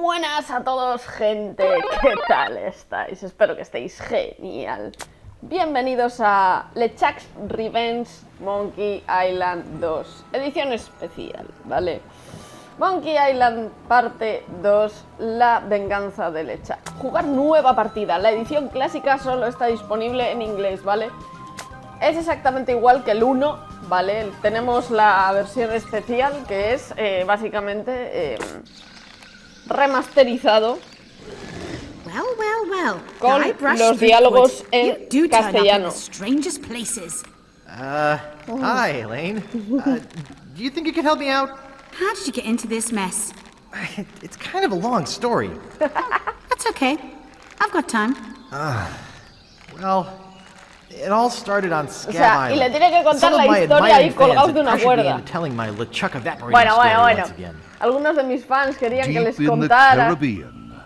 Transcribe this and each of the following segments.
buenas a todos, gente. ¿Qué tal estáis? Espero que estéis genial. Bienvenidos a Lechuck'S Revenge Monkey Island 2, edición especial, ¿vale? Monkey Island parte 2, la venganza de Lechuck. Jugar nueva partida. La edición clásica solo está disponible en inglés, ¿vale? Es exactamente igual que el 1, ¿vale? Tenemos la versión especial, que es básicamente remasterizado con los diálogos en castellano. Hi, Elaine. Do you think you could help me out? How did you get into this mess? It's kind of a long story. That's okay. I've got time. Well, it all started on O Scab sea, y le Island. tiene que contar Some of la my historia ahí admiring fans colgados de had una pressured me cuerda. into telling my LeChuck evaporating Bueno. story once again. Algunos de mis fans querían que les Deep in the contara. Caribbean,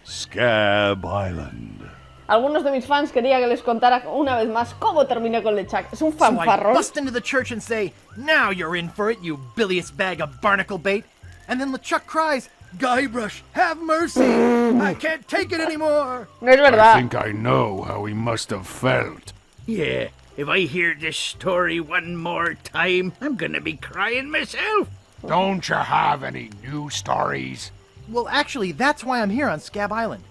Scab Island. Algunos de mis fans querían que les contara una vez más cómo terminé con LeChuck. Es un So I fanfarrón. bust into the church and say, "Now you're in for it, you bilious bag of barnacle bait." And then LeChuck cries, "Guybrush, have mercy! I can't take it anymore!" No es I verdad. think I know how he must have felt. Yeah, if I hear this story one more time, I'm gonna be crying myself. Don't you have any new stories? Well, actually, that's why I'm here on Scab Island.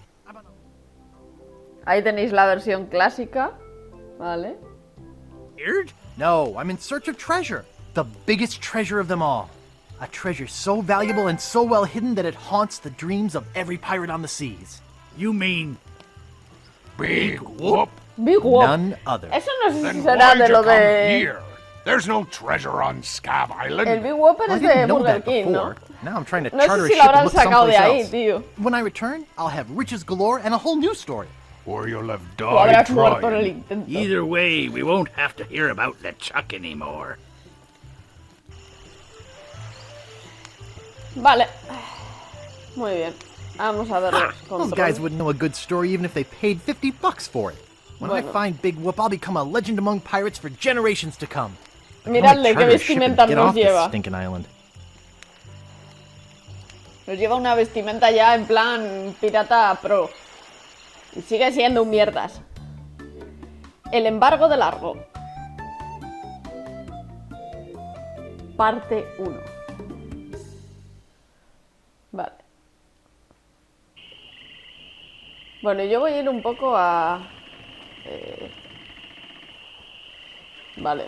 Ahí tenéis la versión clásica, ¿vale? Weird? No, I'm in search of treasure. The biggest treasure of them all. A treasure so valuable and so well hidden that it haunts the dreams of every pirate on the seas. You mean Big whoop. Big Whoop. None other. Eso no sé si Then será why'd de you lo come de... here? There's no treasure on Scab Island. El Big Whopper Well, I es de didn't know Burger that King, ¿no? before. Now I'm trying to No charter sé si a lo ship and habrán look sacado de someplace ahí, else. tío. When I return, I'll have riches galore and a whole new story. Or you'll have O habrás died muerto en el trying. intento. either way, we won't have to hear about LeChuck anymore. Vale. Muy bien. Vamos a ver los Those guys controles. wouldn't know a good story even if they paid $50 for it. When I Bueno. find Big Whoop, I'll become a legend among pirates for generations to come. I can only Miradle qué charter a ship and vestimenta get nos off this lleva. stinking island. Nos lleva una vestimenta ya en plan pirata pro. Y sigue siendo un mierdas. El embargo de Largo. Parte 1. Vale. Bueno, yo voy a ir un poco a... Vale.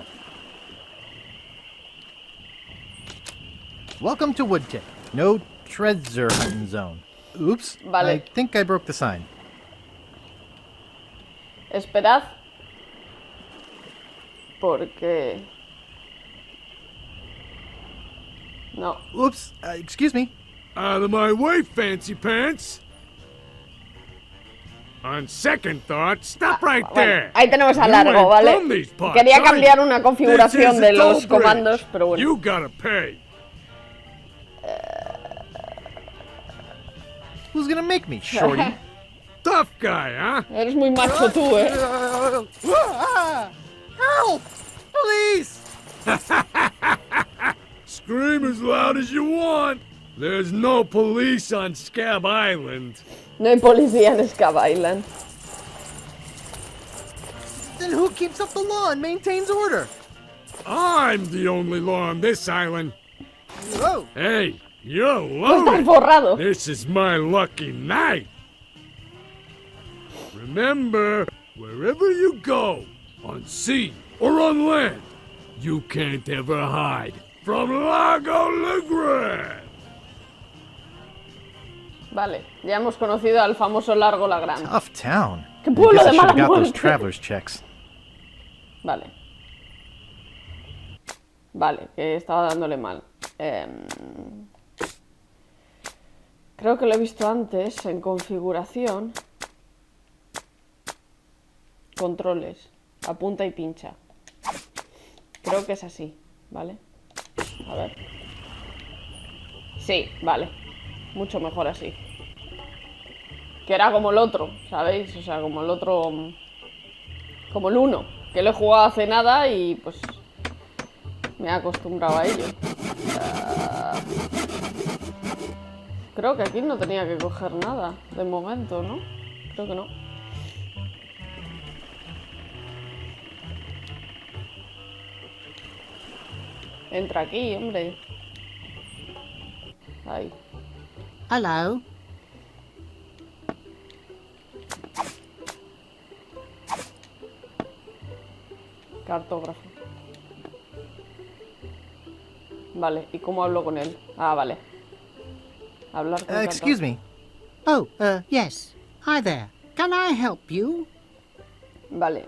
Welcome to Woodtip. No treasure hunting zone. Oops. Vale. I think I broke the sign. Esperad. Porque... No. Oops. Excuse me. Out of my way, fancy pants! On second thought, stop right Bueno, there! ahí tenemos a You Largo, ain't ¿vale? from these parts, Quería are you? cambiar una configuración This is de a los toll bridge. comandos, pero bueno. You gotta pay. Who's gonna make me, shorty? Tough guy, huh? Eres muy macho tú, ¿eh? Help! Police! Scream as loud as you want. There's no police on Scab Island. No hay policía en Scab Island. Then who keeps up the law and maintains order? I'm the only law on this island. Whoa! Hey, you're Estás loaded. forrado. This is my lucky night. Remember, wherever you go, on sea or on land, you can't ever hide from Largo Legrand. Vale, ya hemos conocido al famoso Largo la Grande. Tough town. ¡Qué I pueblo guess I de should have mala got those muerte! traveler's checks. Vale. Vale, que estaba dándole mal. Creo que lo he visto antes en configuración. Controles. Apunta y pincha. Creo que es así, ¿vale? A ver. Sí, vale. Mucho mejor así. Que era como el otro, ¿sabéis? O sea, como el otro... Como el 1, que lo he jugado hace nada y pues... me he acostumbrado a ello. Creo que aquí no tenía que coger nada, de momento, ¿no? Creo que no. Entra aquí, hombre. Ahí. Hello. Cartógrafo. Vale, ¿y cómo hablo con él? Ah, vale. Hablar con Excuse me. Oh, yes. Hi there. Can I help you? Vale.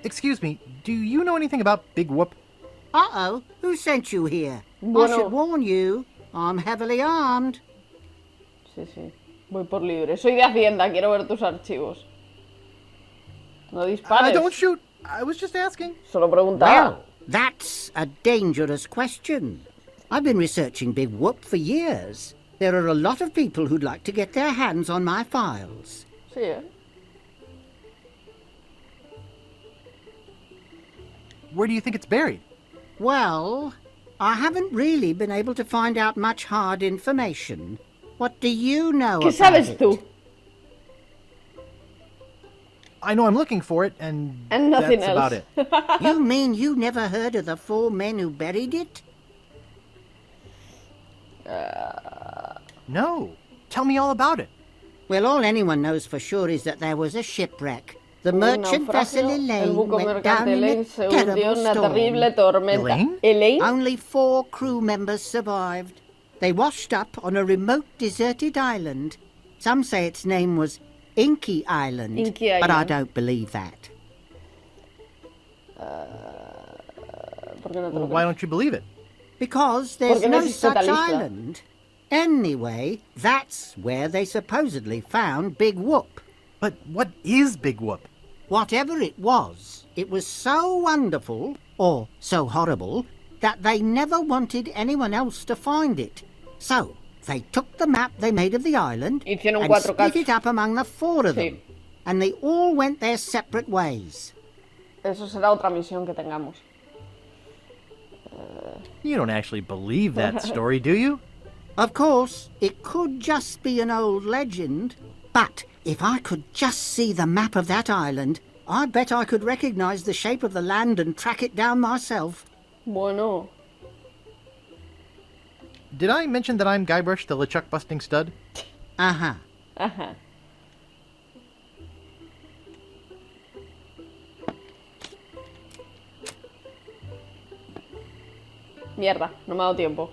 Excuse me, do you know anything about Big Whoop? Uh-oh. Who sent you here? I Bueno. should warn you. I'm heavily armed. Sí, sí. Voy por libre. Soy de Hacienda, quiero ver tus archivos. No dispares. Don't shoot. I was just asking. Solo preguntaba. Well, that's a dangerous question. I've been researching Big Whoop for years. There are a lot of people who'd like to get their hands on my files. Sí, ¿eh? Where do you think it's buried? Well, I haven't really been able to find out much hard information. What do you know ¿Qué about sabes it? tú? I know I'm looking for it, and nothing that's else. about it. You mean you never heard of the 4 men who buried it? No. Tell me all about it. Well, all anyone knows for sure is that there was a shipwreck. The Un merchant vessel naufragio, el Elaine buco went down mercante in Elaine a se hundió en terrible una terrible storm. tormenta. Elaine? ¿Elaine? Only 4 crew members survived. They washed up on a remote deserted island. Some say its name was Inky Island, Inky but I Island. don't believe that. ¿Por qué no te Well, lo why crees? don't you believe it? Because there's Porque no no existe such tal isla. island. Anyway, that's where they supposedly found Big Whoop. But what is Big Whoop? Whatever it was so wonderful, or so horrible, that they never wanted anyone else to find it. So, they took the map they made of the island Hicieron and 4 split cachos. it up among the 4 of Sí. them. And they all went their separate ways. Eso será otra misión que tengamos. You don't actually believe that story, do you? Of course, it could just be an old legend, but if I could just see the map of that island, I bet I could recognize the shape of the land and track it down myself. Bueno, Did I mention that I'm Guybrush, the LeChuck busting stud? Uh-huh. ajá. Mierda, no me ha dado tiempo.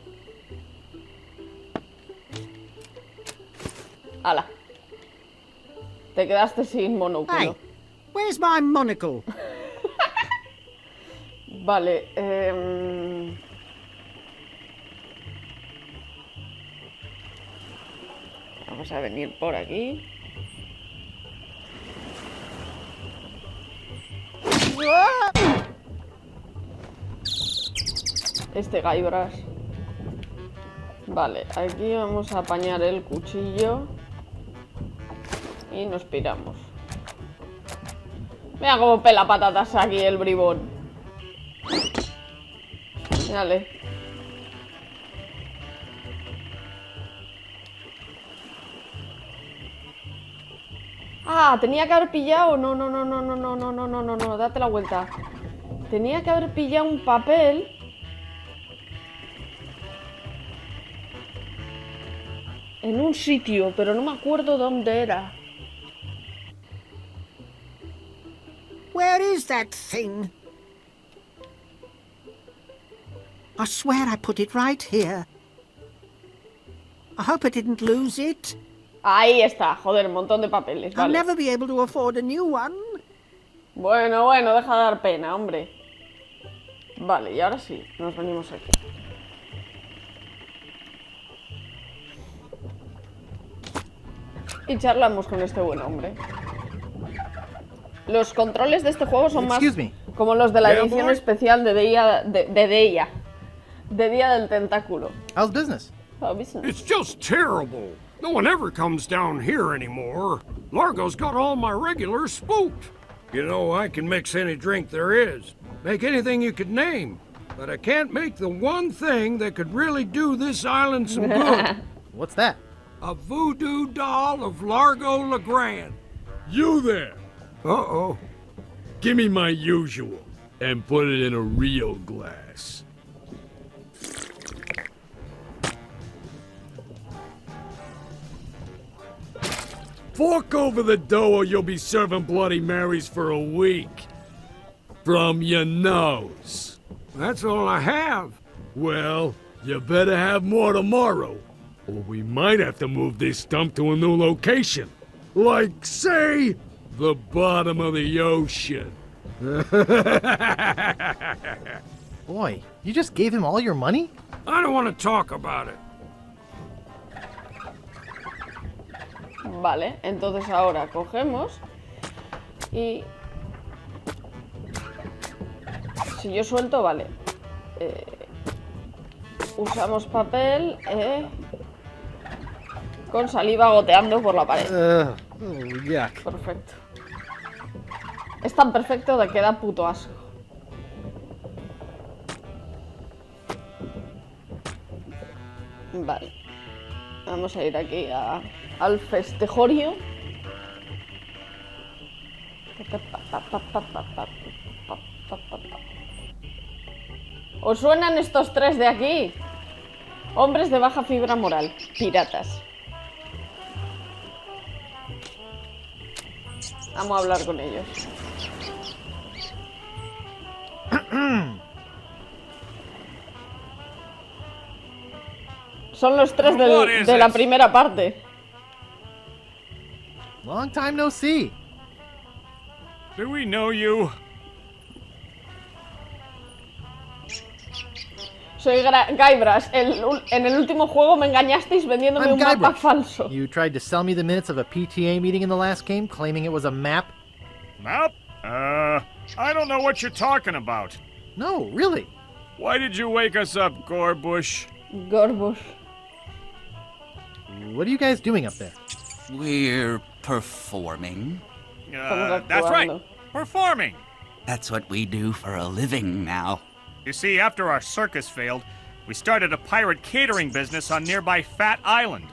Hala. Te quedaste sin monóculo. Hey, where's my monocle? Vale, vamos a venir por aquí. Este Guybrush. Vale, aquí vamos a apañar el cuchillo. Y nos piramos. Mira cómo pela patatas aquí el bribón. Dale. Ah, tenía que haber pillado. No, no, no, no, no, no, no, no, no, no, no, date la vuelta. Tenía que haber pillado un papel. En un sitio, pero no me acuerdo dónde era. Where is that thing? I swear I put it right here. I hope I didn't lose it. Ahí está, joder, un montón de papeles, I'll vale. never be able to afford a new one. Bueno, bueno, deja de dar pena, hombre. Vale, y ahora sí, nos venimos aquí. Y charlamos con este buen hombre. Los controles de este juego son más Excuse me. como los de la Yeah, edición boy. especial de Día de Día del Tentáculo. How's business? Oh, business. It's just terrible. No one ever comes down here anymore. Largo's got all my regulars spooked. You know, I can mix any drink there is. Make anything you could name. but I can't make the one thing that could really do this island some good. What's that? A voodoo doll of Largo LeGrand. You there! Uh-oh. Give me my usual, and put it in a real glass. Fork over the dough or you'll be serving Bloody Marys for a week. From your nose. That's all I have. Well, you better have more tomorrow, or we might have to move this stump to a new location. Like, say, the bottom of the ocean. Boy, you just gave him all your money? I don't want to talk about it. Vale, entonces ahora cogemos y... Si yo suelto, vale. Usamos papel con saliva goteando por la pared. Yuck. Perfecto. Es tan perfecto que queda puto asco. Vale. Vamos a ir aquí al festejorio. ¿Os suenan estos tres de aquí? Hombres de baja fibra moral. Piratas. Vamos a hablar con ellos. Son los tres de la primera parte. Long time no see. Do we know you? Soy Guybrush. En el último juego me engañasteis vendiéndome I'm un mapa Guybrush. falso. You tried to sell me the minutes of a PTA meeting in the last game, claiming it was a map? Map? I don't know what you're talking about. No, really. Why did you wake us up, Gorbush? Gorbush. What are you guys doing up there? We're performing. That's right. Performing. That's what we do for a living now. You see, after our circus failed, we started a pirate catering business on nearby Fat Island.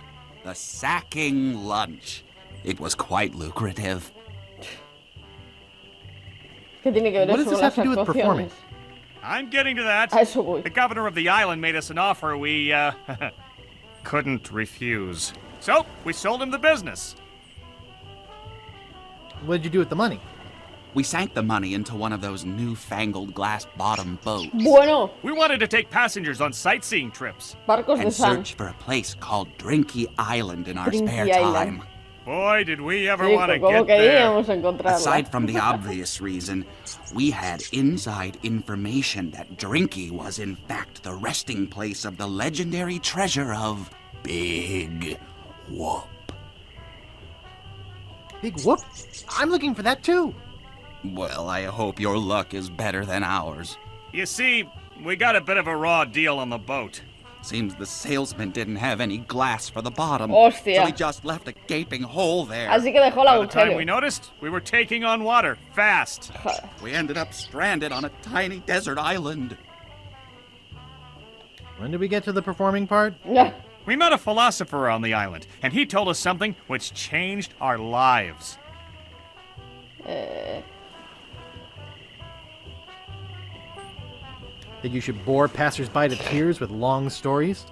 The sacking lunch. It was quite lucrative. ¿Qué tiene que ver What eso does this con have to las do with performing? actuaciones? I'm getting to that. A eso voy. The governor of the island made us an offer we, couldn't refuse. So, we sold him the business. What did you do with the money? We sank the money into one of those newfangled glass-bottom boats. Bueno, We wanted to take passengers on sightseeing trips. barcos de And San. search for a place called Drinky Island in our Drinky spare Island. time. Boy, did we ever Sí, want to ¿cómo get there. queríamos encontrarla? Aside from the obvious reason, we had inside information that Drinky was in fact the resting place of the legendary treasure of Big Whoop. Big whoop? I'm looking for that too. Well, I hope your luck is better than ours. You see, we got a bit of a raw deal on the boat. Seems the salesman didn't have any glass for the bottom, Hostia. so he just left a gaping hole there. Así que dejó el By the time agujero. we noticed, we were taking on water, fast. We ended up stranded on a tiny desert island. When did we get to the performing part? Ya. We met a philosopher on the island, and he told us something which changed our lives. That you should bore passersby to tears with long stories?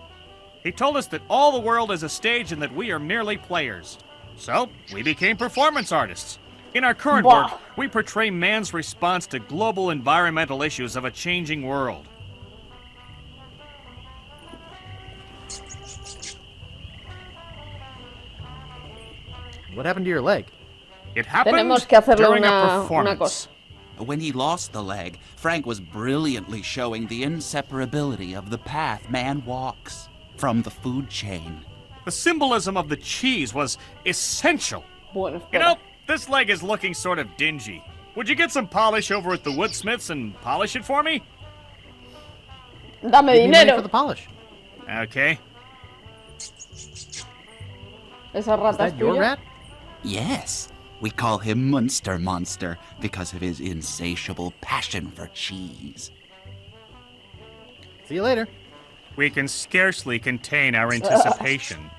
He told us that all the world is a stage and that we are merely players. So, we became performance artists. In our current Wow. work, we portray man's response to global environmental issues of a changing world. What happened to your leg? It happened Tenemos que hacerle during a una performance. cosa. When he lost the leg, Frank was brilliantly showing the inseparability of the path man walks from the food chain. The symbolism of the cheese was essential. Bueno, You espera. know, this leg is looking sort of dingy. Would you get some polish over at the woodsmiths and polish it for me? Dame Give me money dinero. for the polish. Okay. Esa Is rata es that your tuya. rat? Yes, we call him Munster Monster because of his insatiable passion for cheese. See you later. We can scarcely contain our anticipation.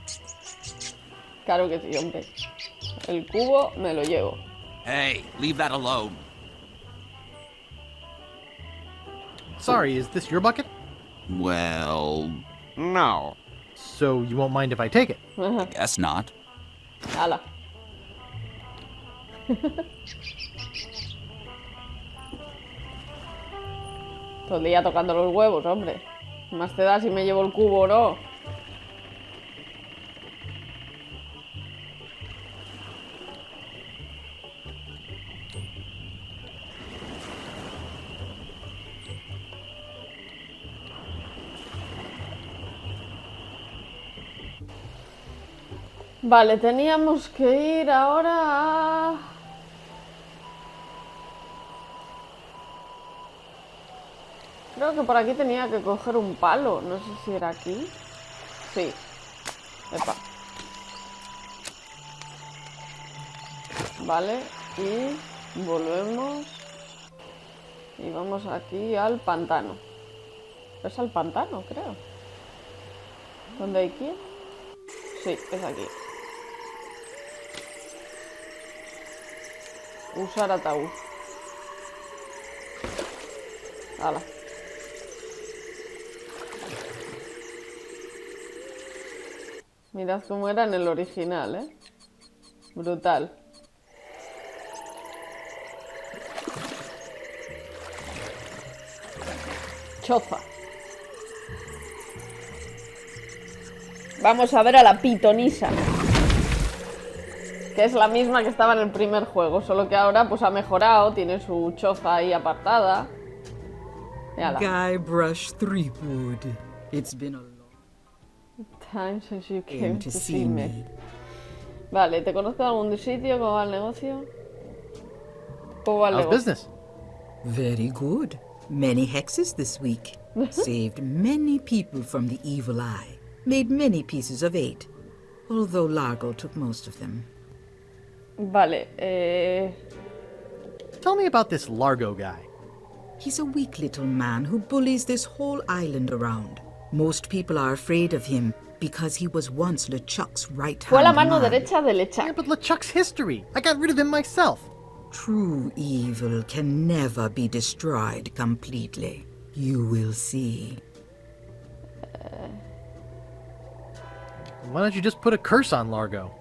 Claro que sí, hombre. El cubo me lo llevo. Hey, leave that alone. Sorry, is this your bucket? Well, no. So you won't mind if I take it? Guess not. Hala. Todo el día tocando los huevos, hombre. Más te da si me llevo el cubo o no. Vale, teníamos que ir ahora a... Creo que por aquí tenía que coger un palo. No sé si era aquí. Sí. Epa. Vale, y volvemos. Y vamos aquí al pantano. Es al pantano, creo. ¿Dónde hay quién? Sí, es aquí. Usar ataúd. Hala. Mirad cómo era en el original, ¿eh? Brutal. Choza. Vamos a ver a la pitonisa. Que es la misma que estaba en el primer juego, solo que ahora pues ha mejorado, tiene su choza ahí apartada. Guybrush Threepwood. It's been a long time since you came to see me. Vale, ¿te conozco de algún sitio? ¿Cómo va el negocio? ¿Cómo va el negocio? Business? Very good. Many hexes this week. Saved many people from the evil eye. Made many pieces of 8. Although Largo took most of them. Vale, Tell me about this Largo guy. He's a weak little man who bullies this whole island around. Most people are afraid of him because he was once LeChuck'S right-hand fue la mano man. derecha de LeChuck. Yeah, but LeChuck's history. I got rid of him myself. True evil can never be destroyed completely. You will see. Why don't you just put a curse on Largo?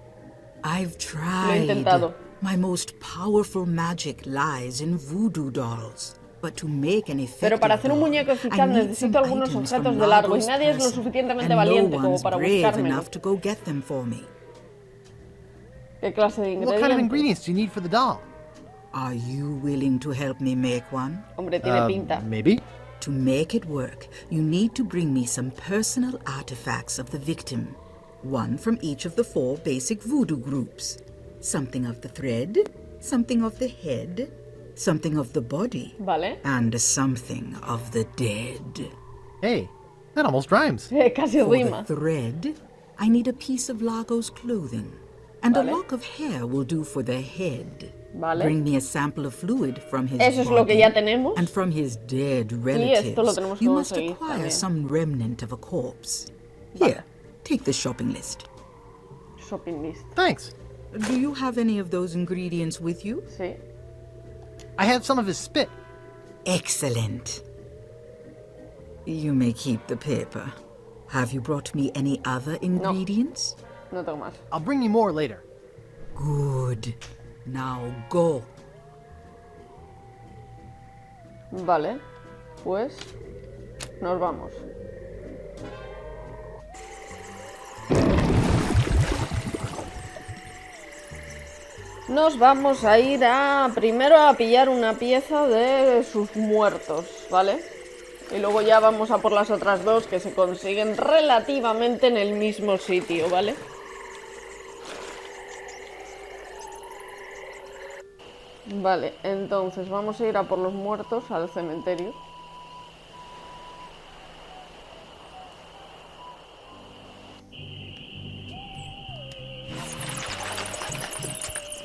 I've Lo he tried. intentado. My most powerful magic lies in voodoo dolls. But to make an effective Pero para hacer un muñeco eficaz I need necesito some algunos items objetos from de Largo y Largo's nadie es lo person, suficientemente and valiente no como one's para brave buscármelo. enough to go get them for me. ¿Qué clase de What kind of ingredientes? ingredients do you need for the doll? Are you willing to help me make one? Hombre, tiene pinta. Maybe. To make it work, you need to bring me some personal artifacts of the victim. One from each of the 4 basic voodoo groups. Something of the thread, something of the head, something of the body, Vale. and something of the dead. Hey, that almost rhymes. Casi For rima. the thread, I need a piece of Largo's clothing, and Vale. a lock of hair will do for the head. Vale. Bring me a sample of fluid from his Eso es body lo que ya tenemos. and from his dead esto lo relatives. tenemos que You must conseguir acquire también. some remnant of a corpse. Here, take the shopping list. Shopping list. Thanks. Do you have any of those ingredients with you? Sí. I have some of his spit. Excellent. You may keep the paper. Have you brought me any other ingredients? No tengo más. I'll bring you more later. Good. Now go. Vale. Pues nos vamos. Nos vamos a ir primero a pillar una pieza de sus muertos, ¿vale? Y luego ya vamos a por las otras 2 que se consiguen relativamente en el mismo sitio, ¿vale? Vale, entonces vamos a ir a por los muertos al cementerio.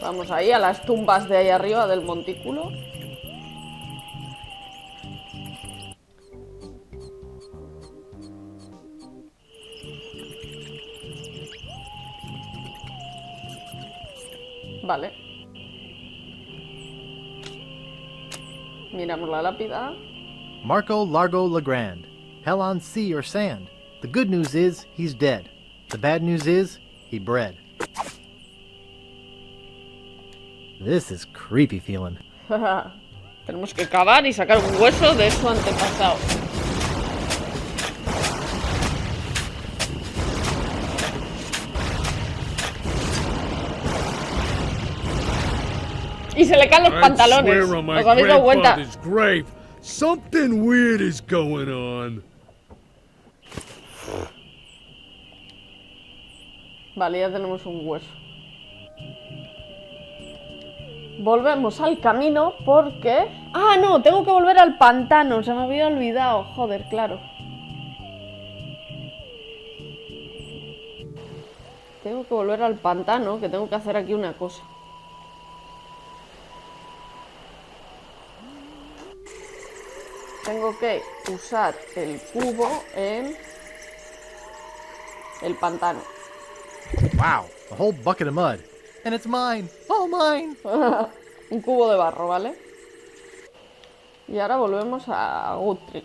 Vamos ahí a las tumbas de ahí arriba del montículo. Vale. Miramos la lápida. Marco Largo Legrand. Hell on sea or sand. The good news is, he's dead. The bad news is, he bred. This is creepy feeling. Tenemos que cavar y sacar un hueso de su antepasado. Y se le caen los pantalones. ¿Os habéis dado cuenta? Grave, something weird is going on. Vale, ya tenemos un hueso. Volvemos al camino porque... ¡Ah, no! Tengo que volver al pantano. Se me había olvidado. Joder, claro. Tengo que volver al pantano, que tengo que hacer aquí una cosa. Tengo que usar el cubo en el pantano. Wow, a whole bucket of mud. And it's mine. All mine. Un cubo de barro, ¿vale? Y ahora volvemos a Guthrie,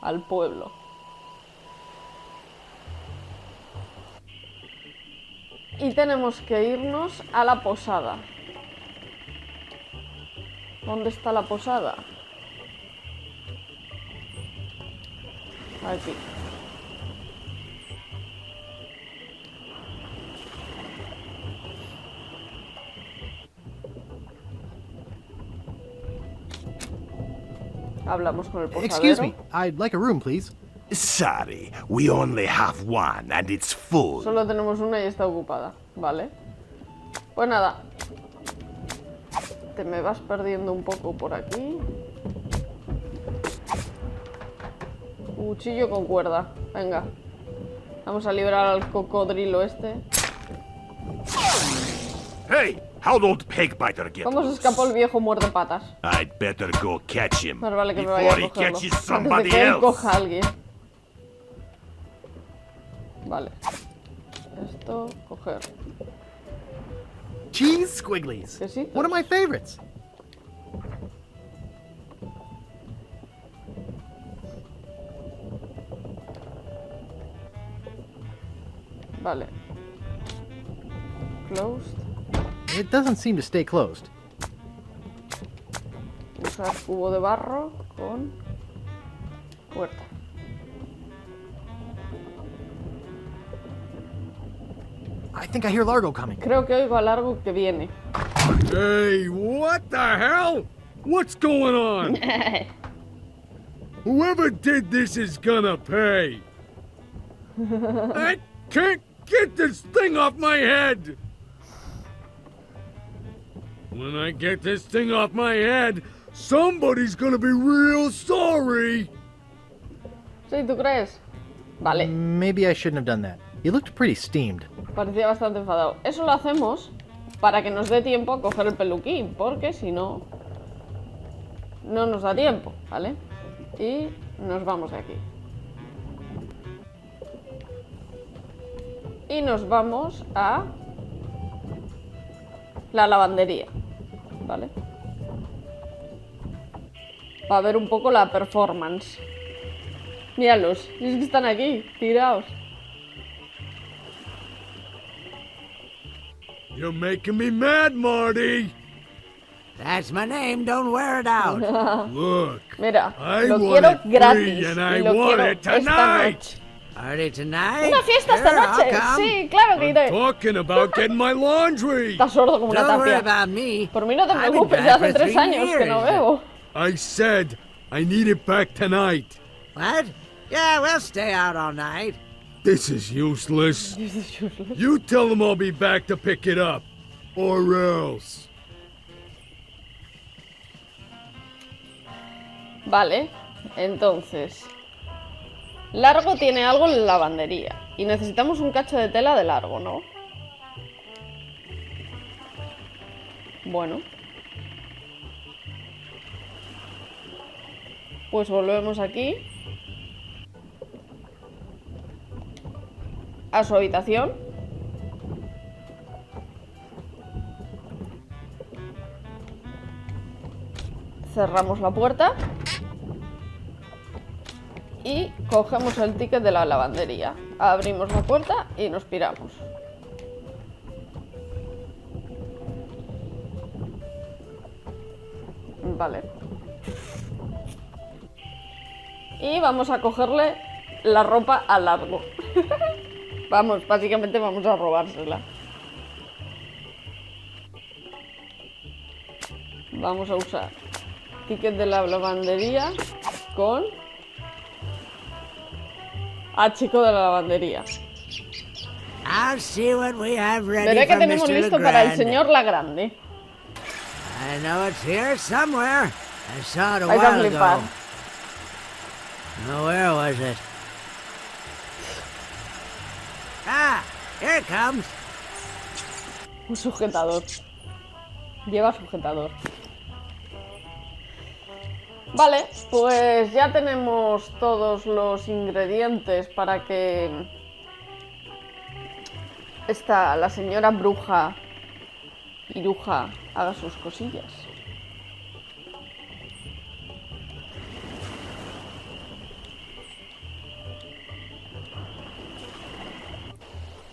al pueblo. Y tenemos que irnos a la posada. ¿Dónde está la posada? Aquí. Hablamos con el posadero. Excuse me, I'd like a room, please. Sorry, we only have one and it's full. Solo tenemos una y está ocupada, ¿vale? Pues nada. Te me vas perdiendo un poco por aquí. Cuchillo con cuerda. Venga. Vamos a liberar al cocodrilo este. Hey, how'd old Pegbiter get ¿Cómo se loose? escapó el viejo muerde patas? I'd better go catch him Más vale que me vaya before a he cogerlo. catches Antes de somebody que él else. coja a alguien. Vale. Esto, coger. Cheese squigglies. Quesitos. One of my favorites. Vale. Closed. It doesn't seem to stay closed. Usar cubo de barro con puerta. I think I hear Largo coming. Creo que oigo a Largo que viene. Hey, what the hell? What's going on? Whoever did this is gonna pay. I can't get this thing off my head. When I get this thing off my head, somebody's gonna be real sorry. ¿Sí, tú crees? Vale. Maybe I shouldn't have done that. He looked pretty steamed. Parecía bastante enfadado. Eso lo hacemos para que nos dé tiempo a coger el peluquín, porque si no, no nos da tiempo, ¿vale? Y nos vamos de aquí. Y nos vamos a la lavandería, ¿vale? Para ver un poco la performance. Míralos, es que están aquí, tirados. You're making me mad, Marty. That's my name, don't wear it out. Look, Mira, I lo want quiero it free gratis and y I lo want quiero it esta tonight. noche. Party tonight? ¡Una fiesta esta Sure, I'll noche! come. Sí, claro que iré. Talking about getting my laundry. Estás sordo como una Don't worry tapia. about me. Por mí no te I've been preocupes, back ya hace for 3 3 años que no years. bebo. I said I need it back tonight. What? Yeah, we'll stay out all night. This is useless. You tell them I'll be back to pick it up. Or else. Vale, entonces Largo tiene algo en la lavandería y necesitamos un cacho de tela de Largo, ¿no? Bueno, pues volvemos aquí. a su habitación. Cerramos la puerta. Y cogemos el ticket de la lavandería. Abrimos la puerta y nos piramos. Vale. Y vamos a cogerle la ropa a Largo. Vamos, básicamente vamos a robársela. Vamos a usar ticket de la lavandería con chico de la lavandería. Veré que tenemos listo para el señor La Grande. I know it's here somewhere. I saw it a Vais a while flipar. ago. Now, where was it? Ah, here it comes. Un sujetador. Lleva sujetador. Vale, pues ya tenemos todos los ingredientes para que la señora bruja Iruja haga sus cosillas.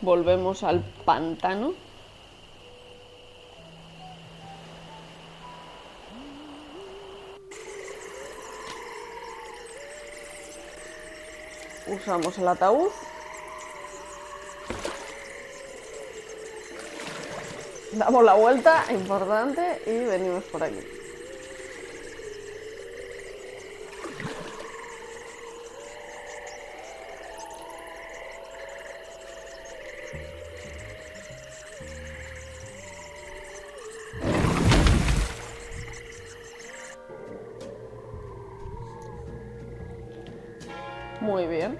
Volvemos al pantano. Usamos el ataúd. Damos la vuelta, importante, y venimos por aquí. Muy bien.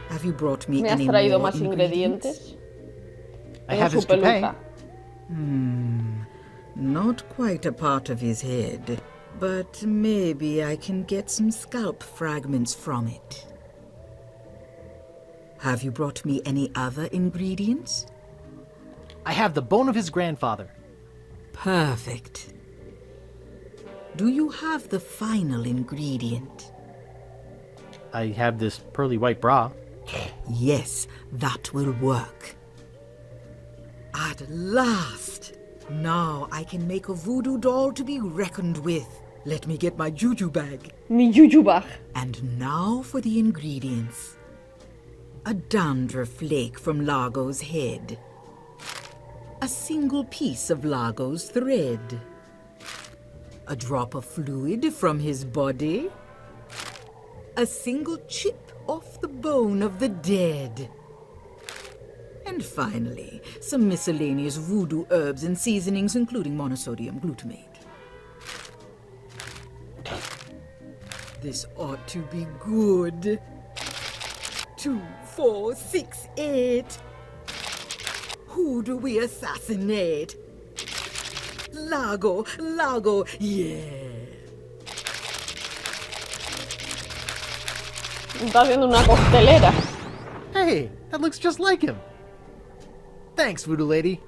Have you brought me ¿Me has any traído more más ingredients? ingredientes? I Tengo have su his toupee. peluca. Not quite a part of his head, but maybe I can get some scalp fragments from it. Have you brought me any other ingredients? I have the bone of his grandfather. Perfect. Do you have the final ingredient? I have this pearly white bra. Yes, that will work. At last! Now I can make a voodoo doll to be reckoned with. Let me get my juju bag. Mi juju bag. And now for the ingredients. A dandruff flake from Largo's head. A single piece of Largo's thread. A drop of fluid from his body. A single chip off the bone of the dead. And finally, some miscellaneous voodoo herbs and seasonings, including monosodium glutamate. This ought to be good. 2, 4, 6, 8. Who do we assassinate? Largo, Largo, yeah. Está haciendo una costelera. Hey, that looks just like him. Thanks, Voodoo Lady.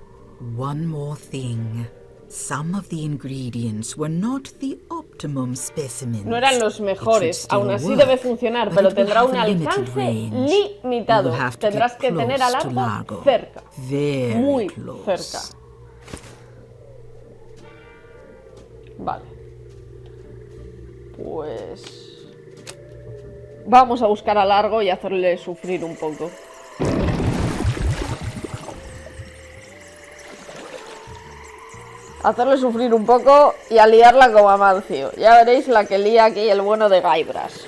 One more thing. Some of the ingredients were not the optimum specimens. No eran los mejores, aún así debe funcionar, pero tendrá un alcance limitado. Tendrás que tener a Largo cerca, muy cerca. Vale. Pues vamos a buscar a Largo y hacerle sufrir un poco. Hacerle sufrir un poco y a liarla como Amancio. Ya veréis la que lía aquí el bueno de Gaibras.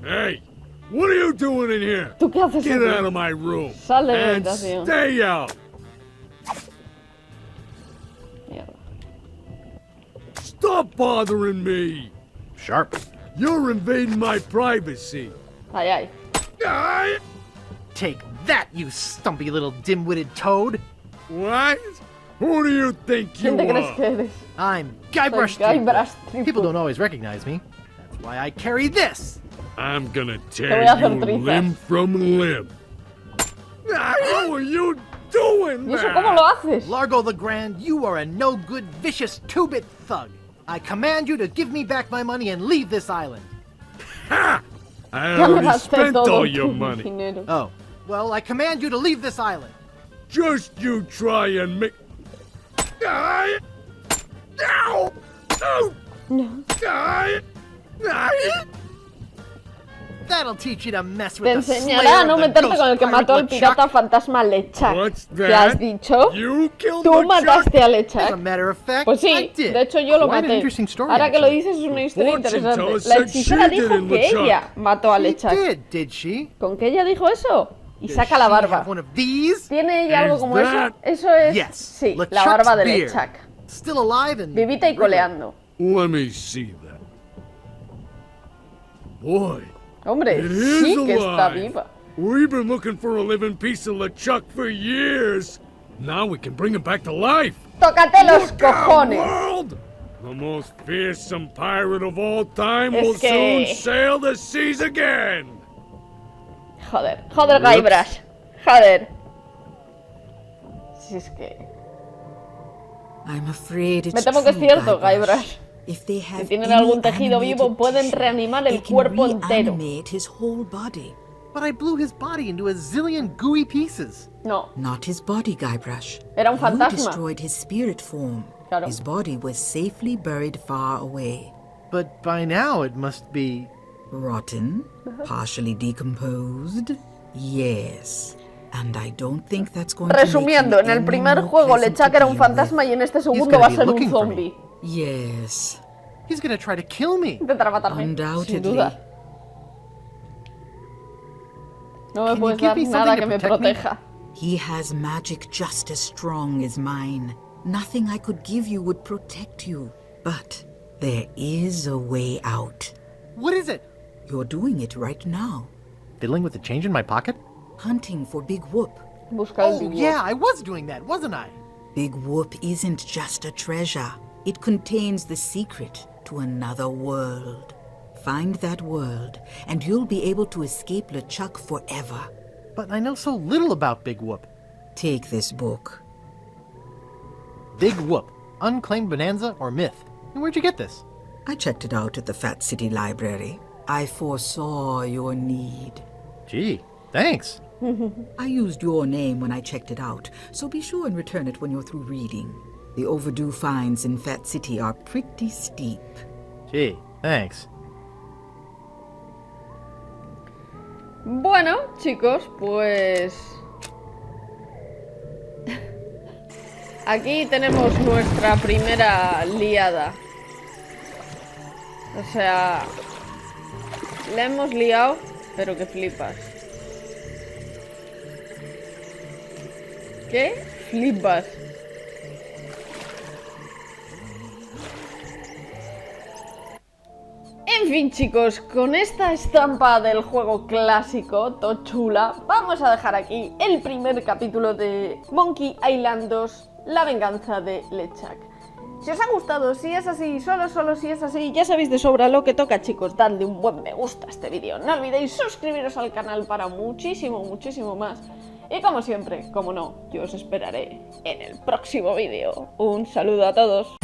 Hey, what are you doing in here? ¿Tú qué haces Get aquí? out of my room. Sal de mi And habitación. stay out. Mierda. Stop bothering me. Sharp. You're invading my privacy. Ay, ay. I... Take that, you stumpy little dim-witted toad. What? Who do you think you ¿Quién te crees are? que eres? I'm Guybrush Soy Guybrush Threepwood. Threepwood. People don't always recognize me. That's why I carry this. I'm gonna voy tear a hacer you trizas. limb from limb. How are you doing ¿Y eso that? cómo lo haces? Largo the Grand, you are a no-good, vicious two-bit thug. I command you to give me back my money and leave this island. Ha! I Ya me already gasté spent todo all tu your money. dinero. Oh, well, I command you to leave this island. Just you try and make... I... Ow! Oh! No. I... That'll teach you to mess Te with the enseñará slayer a no of the meterte ghost con el que pirate mató al LeChuck. pirata fantasma Lechuck. What's ¿Qué has that? dicho? You killed ¿Tú LeChuck? mataste a As a Lechuck? matter of fact, Pues I sí, did. de hecho yo lo Quite an maté. interesting story, Ahora que lo actually. dices es una historia Fortune interesante. teller La said hechicera she dijo didn't, que LeChuck. ella mató a She Lechuck. did she? ¿Con qué ella dijo eso? Y Does saca la she barba. have one of these? ¿Tiene ella algo Is como eso? that- Eso es... Yes. Sí, la LeChuck's barba de beard. Lechuck. Still alive and Vivita y coleando. Let me see that. Boy, Hombre, it is sí que está alive. viva. We've been looking for a living piece of LeChuck for years. Now we can bring him back to life. ¡Tócate los Look out, cojones! world! The most fearsome pirate of all time Es will que- soon sail the seas again. Joder, joder, Guybrush. Joder. Si es que... I'm afraid it's Me temo que es true, cierto, Guybrush. Guybrush. If they Si have tienen any algún tejido vivo, animated pueden tissue, reanimar they el can cuerpo entero. reanimate his whole body. But I blew his body into a zillion gooey pieces. No, Not his body, Guybrush. era un You fantasma. destroyed his spirit form. Claro. His body was safely buried far away. But by now it must be... Rotten? Partially decomposed? Yes. And I don't think that's going to make Resumiendo, you en el any primer more juego pleasant Lechuck to era un deal with. fantasma y en este segundo gonna va a be ser un looking for me. zombie. Yes. He's gonna try to kill me. Intentará matarme, sin Undoubtedly. duda. No me Can you puedes give dar me nada something que to me protect me? proteja. He has magic just as strong as mine. Nothing I could give you would protect you. But there is a way out. What is it? You're doing it right now. Fiddling with the change in my pocket? Hunting for Big Whoop. Busca el Oh, dibujo. yeah, I was doing that, wasn't I? Big Whoop isn't just a treasure. It contains the secret to another world. Find that world, and you'll be able to escape LeChuck forever. But I know so little about Big Whoop. Take this book. Big Whoop, Unclaimed Bonanza or Myth. And where'd you get this? I checked it out at the Fat City Library. I foresaw your need. Gee, thanks. I used your name when I checked it out, so be sure and return it when you're through reading. The overdue fines in Fat City are pretty steep. Gee, thanks. Bueno, chicos, pues... Aquí tenemos nuestra primera liada. O sea... La hemos liado, pero que flipas. ¿Qué? Flipas. En fin, chicos, con esta estampa del juego clásico, todo chula, vamos a dejar aquí el primer capítulo de Monkey Island 2, La venganza de LeChuck. Si os ha gustado, si es así, solo si es así, ya sabéis de sobra lo que toca, chicos. Dadle un buen me gusta a este vídeo. No olvidéis suscribiros al canal para muchísimo más. Y como siempre, como no, yo os esperaré en el próximo vídeo. Un saludo a todos.